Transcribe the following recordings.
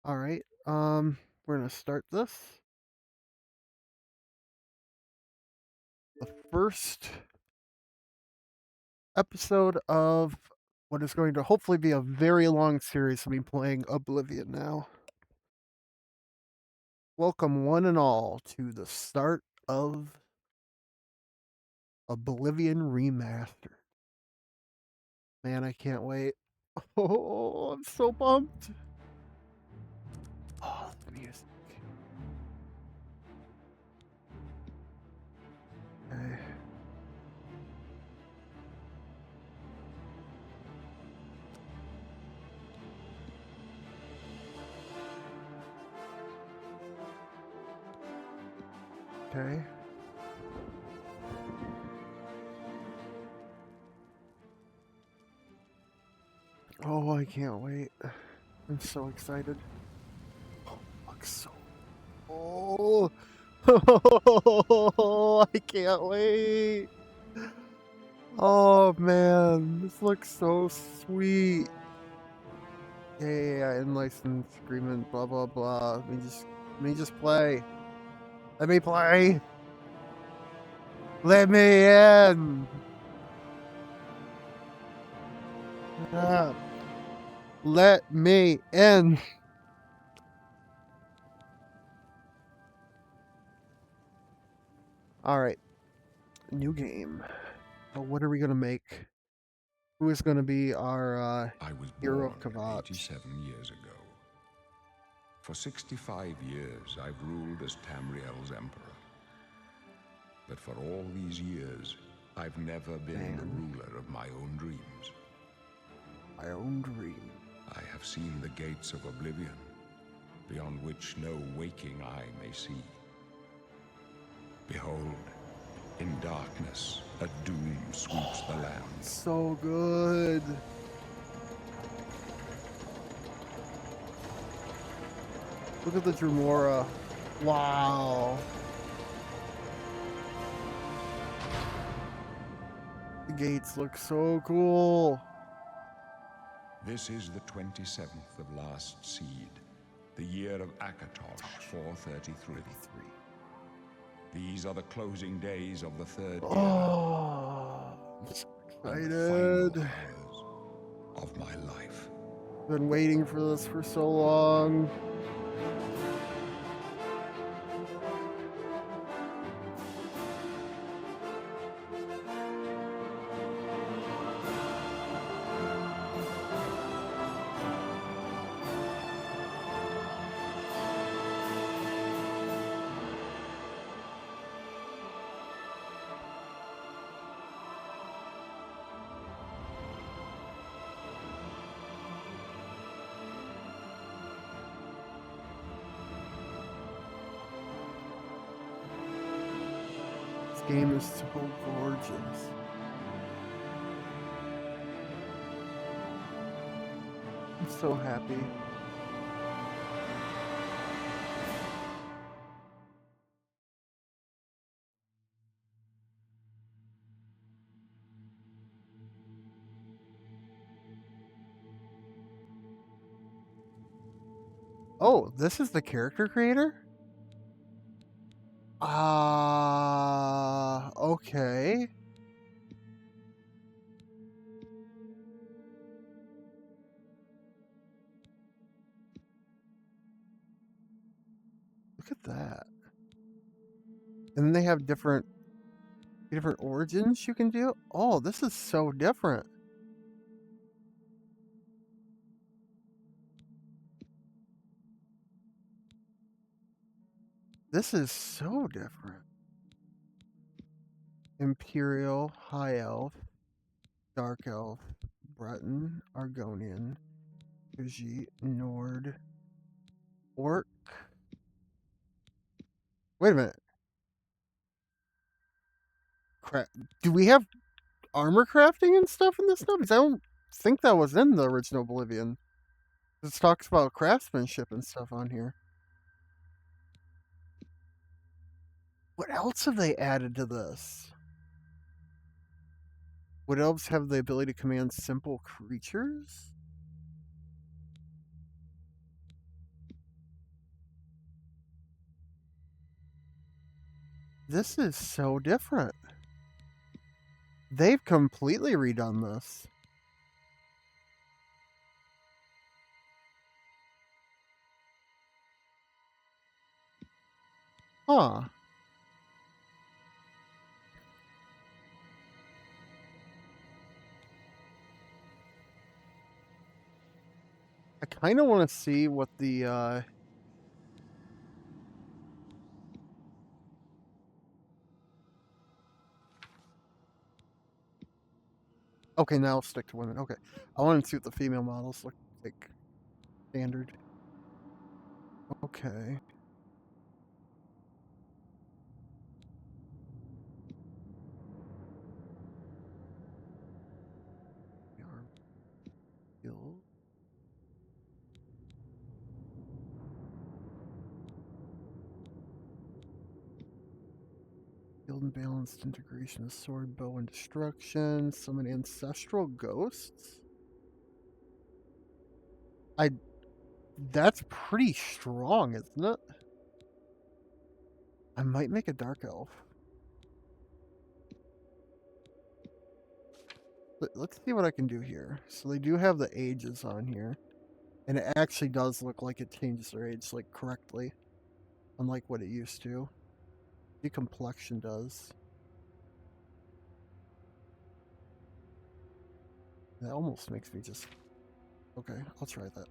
Alright, we're gonna start this. The first episode of what is going to hopefully be a very long series of me playing Oblivion now. Welcome one and all to the start of Oblivion Remastered. Man, I can't wait. Oh, I'm so pumped. Oh, the music. Okay. Okay. Oh, I can't wait. I'm so excited. Oh, looks so. Oh, I can't wait. Oh man, this looks so sweet. Yeah, in-license agreement, blah blah blah. Let me just play. Let me play. Let me in. Ah, let me in. All right, new game. So what are we gonna make? Who is gonna be our I was hero born of Kavat? 87 years ago. For 65 years, I've ruled as Tamriel's emperor. But for all these years, I've never been the ruler of my own dreams. My own dream. I have seen the gates of Oblivion, beyond which no waking eye may see. Behold, in darkness, a doom sweeps the land. So good. Look at the Dremora. Wow. The gates look so cool. This is the 27th of last seed, the year of Akatosh 433. These are the closing days of the third year. Oh, I'm so And the final excited. hours of my life. Been waiting for this for so long. This game is so gorgeous. I'm so happy. Oh, this is the character creator? Okay. Look at that. And then they have different origins you can do. Oh, this is so different. This is so different. Imperial, High Elf, Dark Elf, Breton, Argonian, Khajiit, Nord, Orc. Wait a minute. Do we have armor crafting and stuff in this now? Because I don't think that was in the original Oblivion. This talks about craftsmanship and stuff on here. What else have they added to this? Would elves have the ability to command simple creatures? This is so different. They've completely redone this. Huh. I kind of want to see what the okay, now I'll stick to women. Okay. I want to see what the female models look like standard. Okay. Arm skill. Build and balanced integration of sword, bow, and destruction. Summon ancestral ghosts. I. That's pretty strong, isn't it? I might make a dark elf. Let's see what I can do here. So they do have the ages on here. And it actually does look like it changes their age, like, correctly. Unlike what it used to. The complexion does. That almost makes me just... Okay, I'll try that.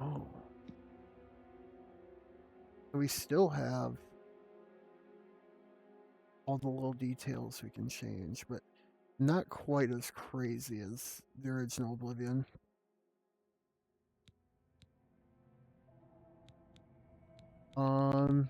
Oh. So we still have all the little details we can change, but not quite as crazy as the original Oblivion. Um...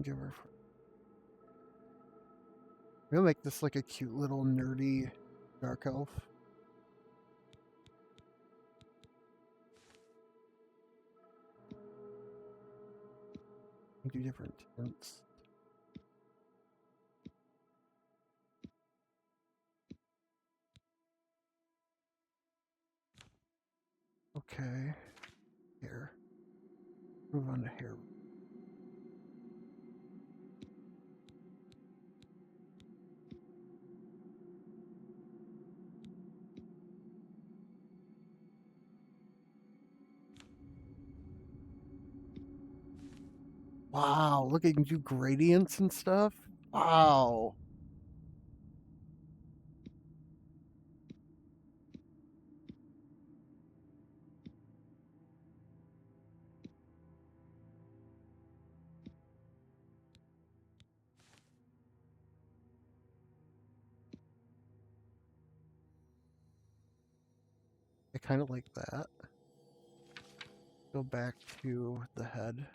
Give her... We'll make this like a cute little nerdy dark elf. Do different tints. Okay. Here. Move on to hair. Wow, look, you can do gradients and stuff. Wow. I kind of like that. Go back to the head.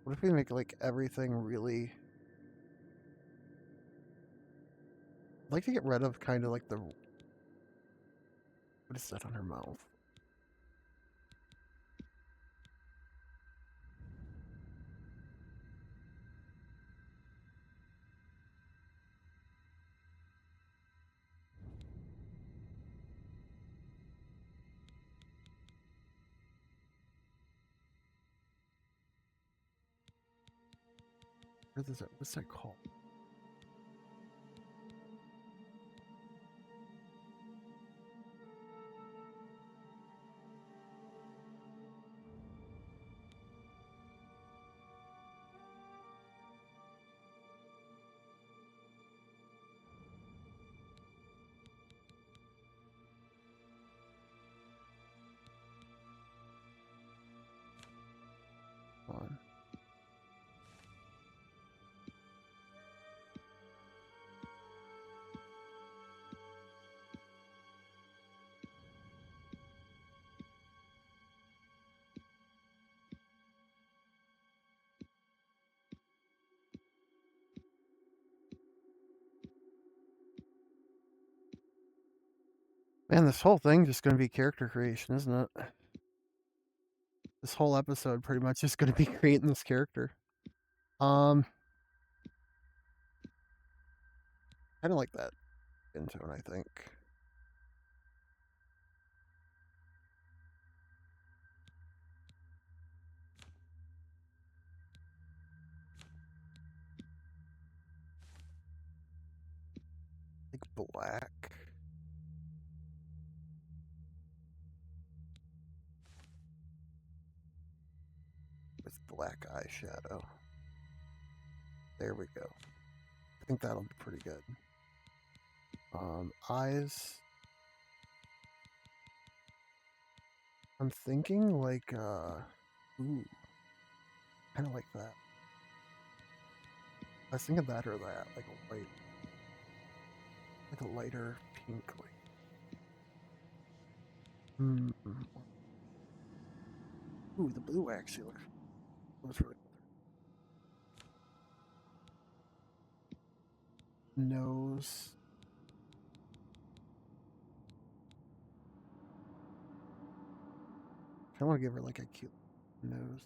What if we make like everything really... I'd like to get rid of kind of like the... What is that on her mouth? What is that? What's that called? Man, this whole thing just gonna be character creation, isn't it? This whole episode pretty much is gonna be creating this character. Kind of like that intone, I think. Like black. With black eyeshadow. There we go. I think that'll be pretty good. Eyes. I'm thinking like, ooh, kind of like that. I was thinking that or that, like a white, like a lighter pink, like. Hmm. Ooh, the blue actually looks really good. Nose. I want to give her like a cute nose.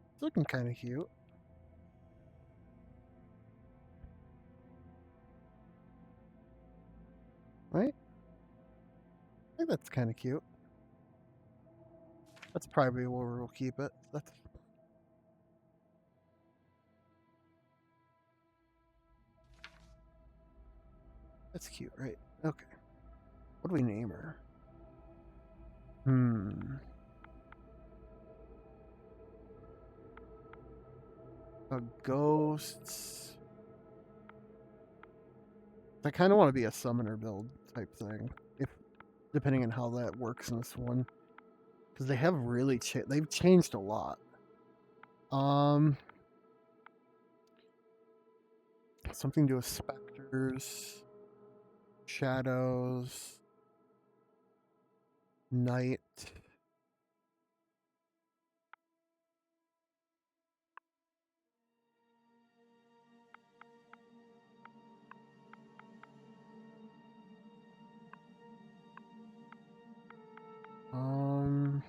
It's looking kind of cute, right? I think that's kind of cute. That's probably where we'll keep it. That's cute, right? Okay. What do we name her? A ghost. I kind of want to be a summoner build type thing, if depending on how that works in this one, because they have really they've changed a lot. Something to do with specters, shadows, night. Um,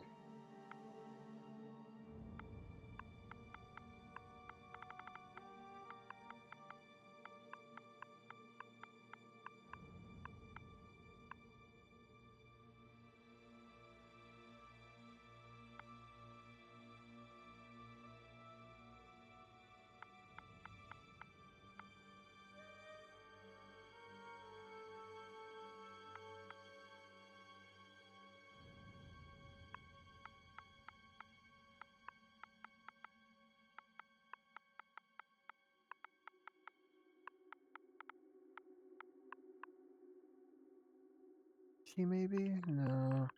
she maybe no.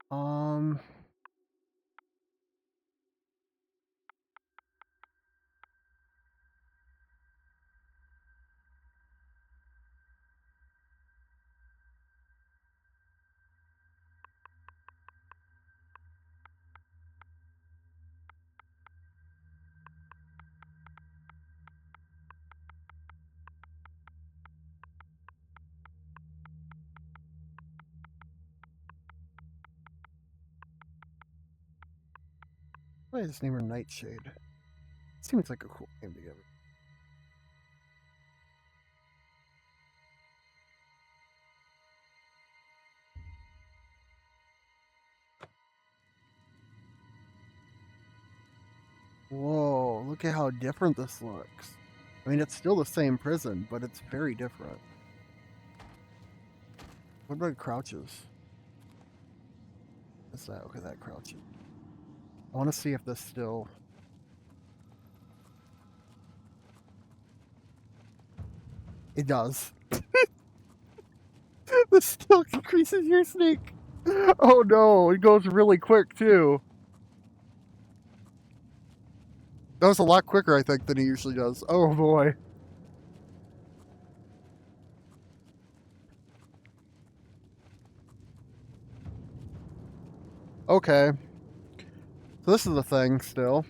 Um, Why is his name her Nightshade? Seems like a cool name to give her. Whoa, look at how different this looks. I mean, it's still the same prison, but it's very different. What about crouches? What's that? Okay, that crouches. I want to see if this still... It does. This still increases your sneak. Oh no, it goes really quick too. That was a lot quicker, I think, than he usually does. Oh boy. Okay. So this is the thing still.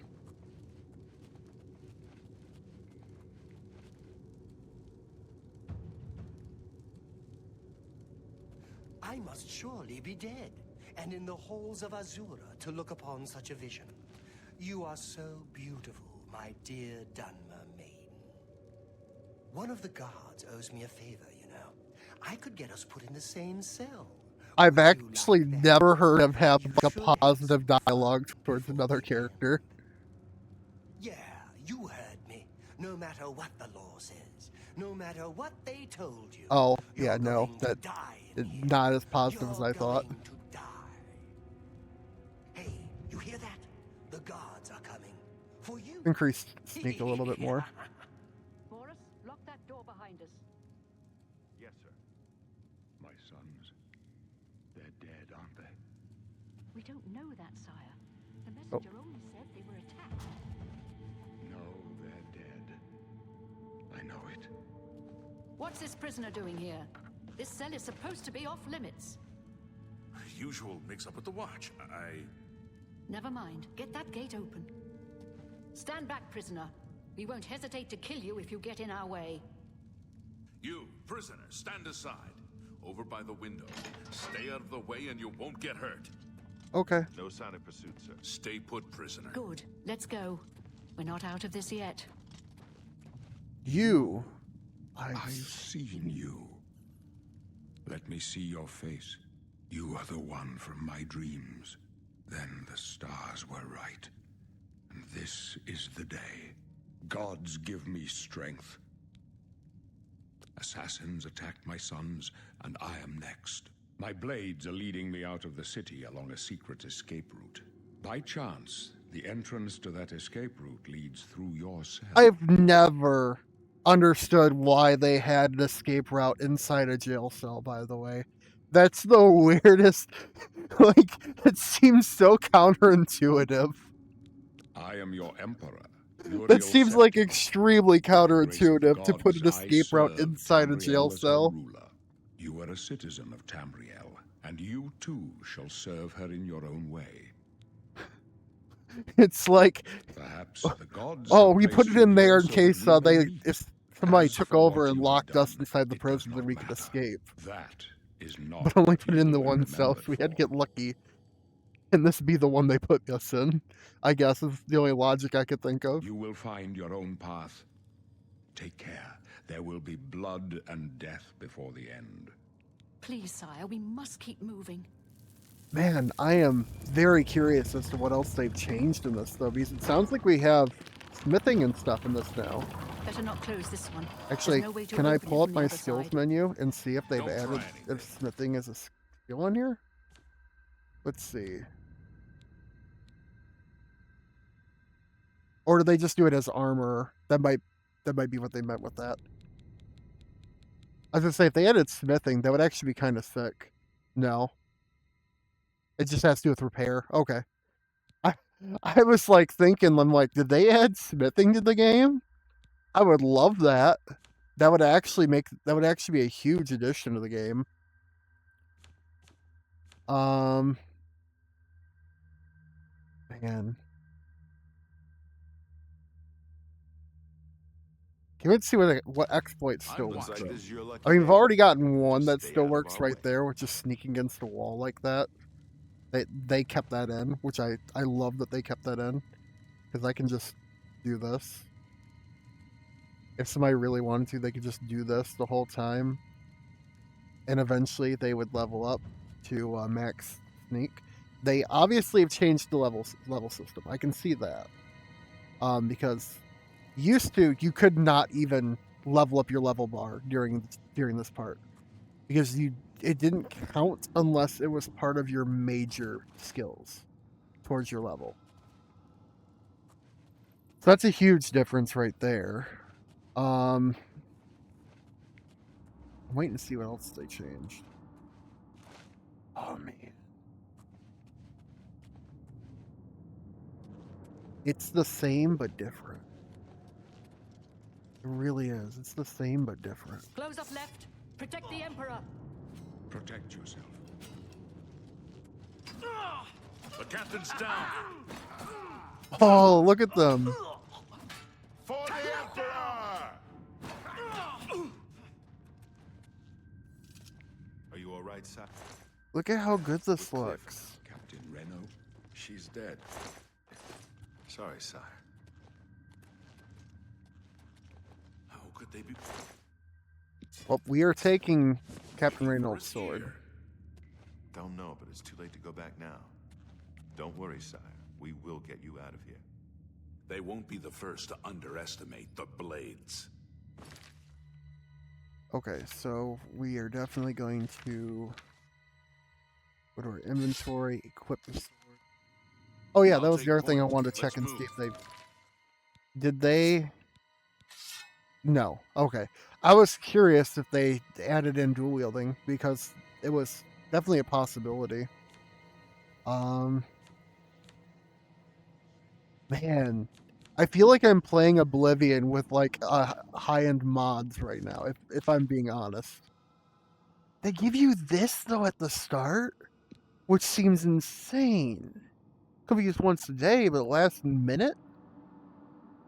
I must surely be dead, and in the halls of Azura to look upon such a vision. You are so beautiful, my dear Dunmer maiden. One of the guards owes me a favor, you know. I could get us put in the same cell. I've Would you actually like that? never heard him have You like, a should have positive something dialogue towards before another we go. character. Yeah, you heard me. No matter what the law says, no matter what they told you. Oh, you're yeah, no, going to that die in here. not as positive as You're I thought. going to die. Hey, you hear that? The guards are coming for you. Increased sneak a little bit more. Boris, lock that door behind us. Yes, sir. My sons, they're dead, aren't they? We don't know that, sire. The Oh. messenger only said they were attacked. No, they're dead. I know it. What's this prisoner doing here? This cell is supposed to be off limits. Usual mix-up with the watch. Never mind. Get that gate open. Stand back, prisoner. We won't hesitate to kill you if you get in our way. You, prisoner, stand aside. Over by the window. Stay out of the way and you won't get hurt. Okay. No sign of pursuit, sir. Stay put, prisoner. Good. Let's go. We're not out of this yet. You. I've seen you. Let me see your face. You are the one from my dreams. Then the stars were right. And this is the day. Gods give me strength. Assassins attacked my sons, and I am next. My blades are leading me out of the city along a secret escape route. By chance, the entrance to that escape route leads through your cell. I've never understood why they had an escape route inside a jail cell, by the way. That's the weirdest. Like, it seems so counterintuitive. I am your emperor. That seems like Uriel extremely counterintuitive to put an gods, I escape route serve inside a Tamriel jail as her cell. ruler. You are a citizen of Tamriel, and you too shall serve her in your own way. It's like, Perhaps the gods. oh, have we put placed it in you there here in so case that we may they, meet. if somebody As took for over what and you have locked us done, inside the it prison, does then not we could matter. escape. That is not. But only what put it in you the will one be cell, so we had to remembered get lucky. And this be the one they put us in. I guess is the only logic I could think for. of. You will find your own path. Take care. There will be blood and death before the end. Please, sire, we must keep moving. Man, I am very curious as to what else they've changed in this, though, because it sounds like we have smithing and stuff in this now. Better not close this one. Actually, There's no way to can I open it pull up from the my other skills side. menu and see if they've Don't try added anything. if smithing is a skill in here? Let's see. Or do they just do it as armor? That might be what they meant with that. I was gonna say if they added smithing, that would actually be kind of sick. No. It just has to do with repair. Okay. I was like thinking, I'm like, did they add smithing to the game? I would love that. That would actually be a huge addition to the game. Man. Let's see what exploits still Looks work. like though. this is your lucky I mean, we've day. already gotten one that Stay still out of works our right way. there, which is sneaking against the wall like that. They kept that in, which I love that they kept that in, because I can just do this. If somebody really wanted to, they could just do this the whole time, and eventually they would level up to max sneak. They obviously have changed the level system. I can see that, because used to you could not even level up your level bar during this part, because it didn't count unless it was part of your major skills towards your level. So that's a huge difference right there. I'm waiting to see what else they changed. Oh man. It's the same but different. It really is. It's the same but different. Close up left. Protect the Emperor. Protect yourself. The captain's down. Oh, look at them. For the Emperor! Are you all right, sir? Look at how good this looks. Captain Reno, She's dead. Sorry, sire. How could they be? Well, we are taking Captain Reynolds' sword. Here. Don't know, but it's too late to go back now. Don't worry, sire. We will get you out of here. They won't be the first to underestimate the blades. Okay, so we are definitely going to go to our inventory, equip the sword. Oh yeah, that was the other thing I wanted to check and see if they... Did they... No. Okay. I was curious if they added in dual wielding, because it was definitely a possibility. Man, I feel like I'm playing Oblivion with like high-end mods right now, if I'm being honest. They give you this though at the start, which seems insane. Could be used once a day, but last minute?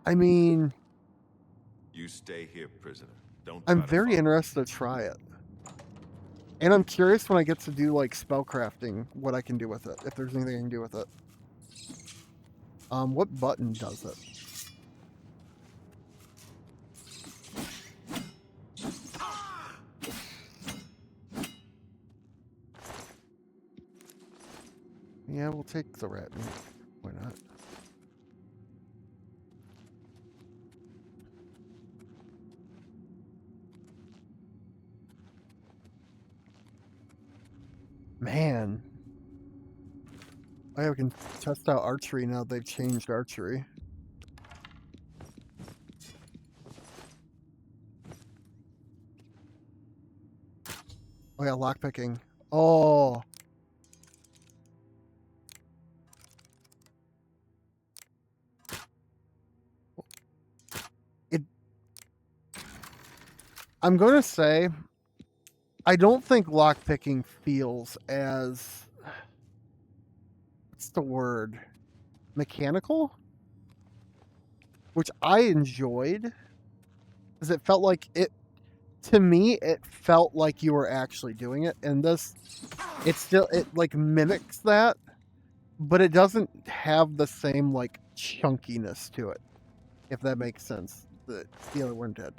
I mean, You stay here, prisoner. Don't. I'm try to very follow. interested to try it. And I'm curious when I get to do like spellcrafting, what I can do with it, if there's anything I can do with it. What button does it? Yeah, we'll take the rat meat. Why not? Man. I can test out archery now they've changed archery. Oh yeah, lockpicking. Oh. I'm going to say, I don't think lockpicking feels as... What's the word? Mechanical? Which I enjoyed. Because it felt like it... To me, it felt like you were actually doing it. And this... It like mimics that. But it doesn't have the same like chunkiness to it. If that makes sense. The other one did.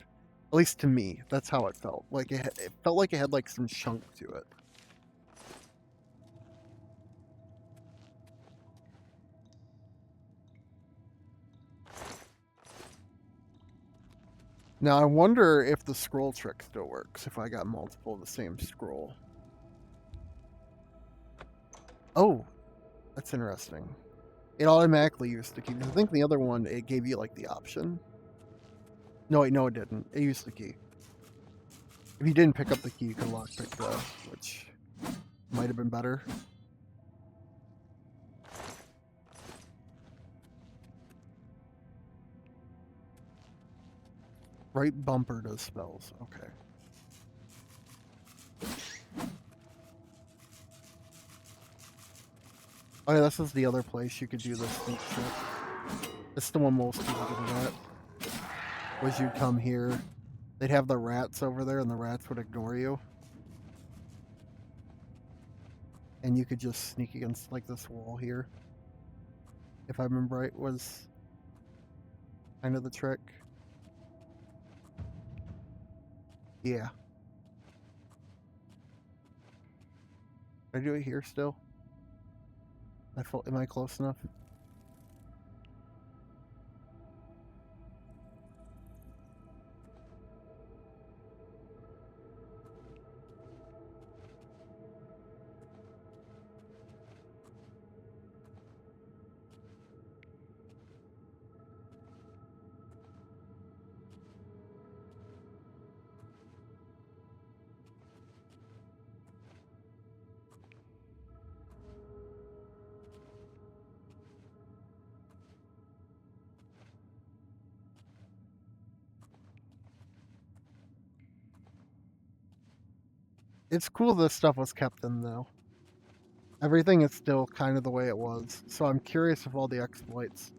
At least to me, that's how it felt. Like it felt like it had like some chunk to it. Now I wonder if the scroll trick still works if I got multiple of the same scroll. Oh, that's interesting. It automatically used the key. I think the other one, it gave you like the option. No, wait, no, it didn't. It used the key. If you didn't pick up the key, you could lockpick the, which might have been better. Right bumper does spells. Okay. Oh yeah, this is the other place you could do this sneak trick. This is the one most people do that. Was you'd come here, they'd have the rats over there, and the rats would ignore you. and you could just sneak against like this wall here. If I remember right, was kind of the trick. Yeah. Can I do it here still? Am I close enough? It's cool this stuff was kept in, though. Everything is still kind of the way it was, so I'm curious if all the exploits,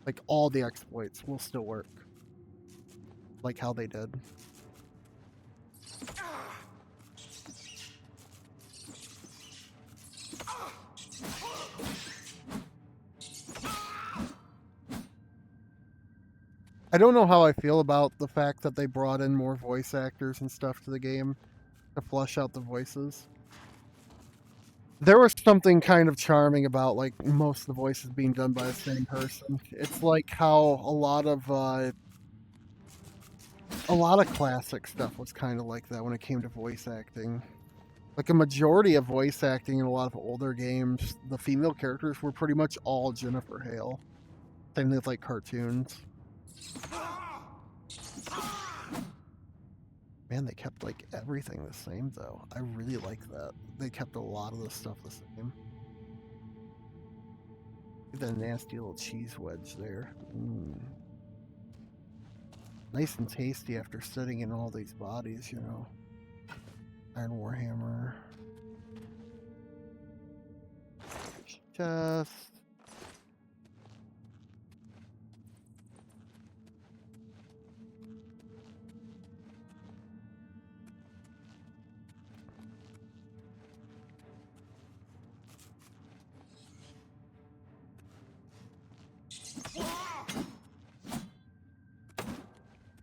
like all the exploits, will still work. Like how they did. I don't know how I feel about the fact that they brought in more voice actors and stuff to the game to flesh out the voices. There was something kind of charming about like most of the voices being done by the same person. It's like how a lot of classic stuff was kind of like that when it came to voice acting. Like a majority of voice acting in a lot of older games, the female characters were pretty much all Jennifer Hale. Same thing with like cartoons. Man, they kept like everything the same though. I really like that. They kept a lot of the stuff the same. Look at that nasty little cheese wedge there. Nice and tasty after sitting in all these bodies, you know. Iron Warhammer. Chest.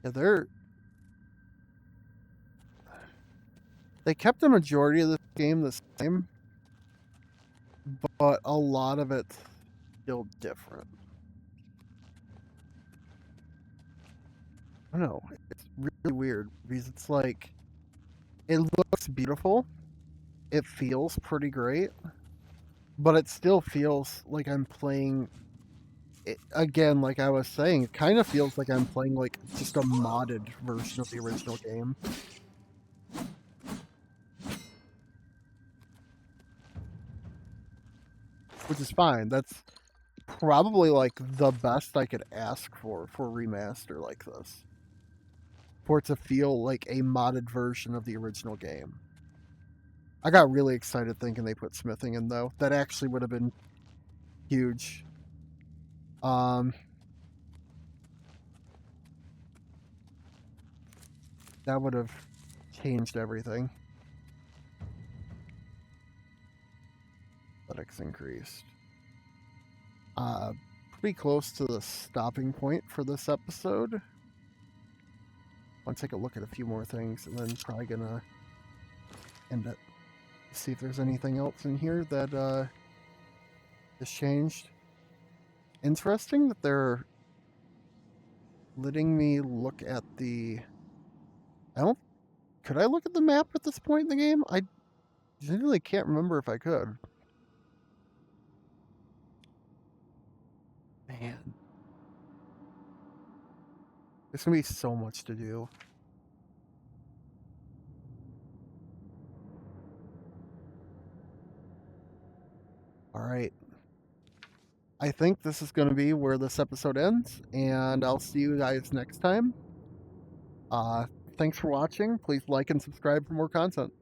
Yeah, they kept the majority of the game the same, but a lot of it's still different. I don't know. It's really weird because it's like it looks beautiful. It feels pretty great, but it still feels like I'm playing it, again, like I was saying, it kind of feels like I'm playing like just a modded version of the original game. Which is fine. That's probably like the best I could ask for a remaster like this. For it to feel like a modded version of the original game. I got really excited thinking they put smithing in though. That actually would have been huge. That would have changed everything. Athletics increased. Pretty close to the stopping point for this episode. I'll take a look at a few more things and then probably gonna end it. See if there's anything else in here that has changed. Interesting that they're letting me look at the... Could I look at the map at this point in the game? I genuinely can't remember if I could. Man. There's gonna be so much to do. Alright. I think this is going to be where this episode ends, and I'll see you guys next time. Thanks for watching. Please like and subscribe for more content.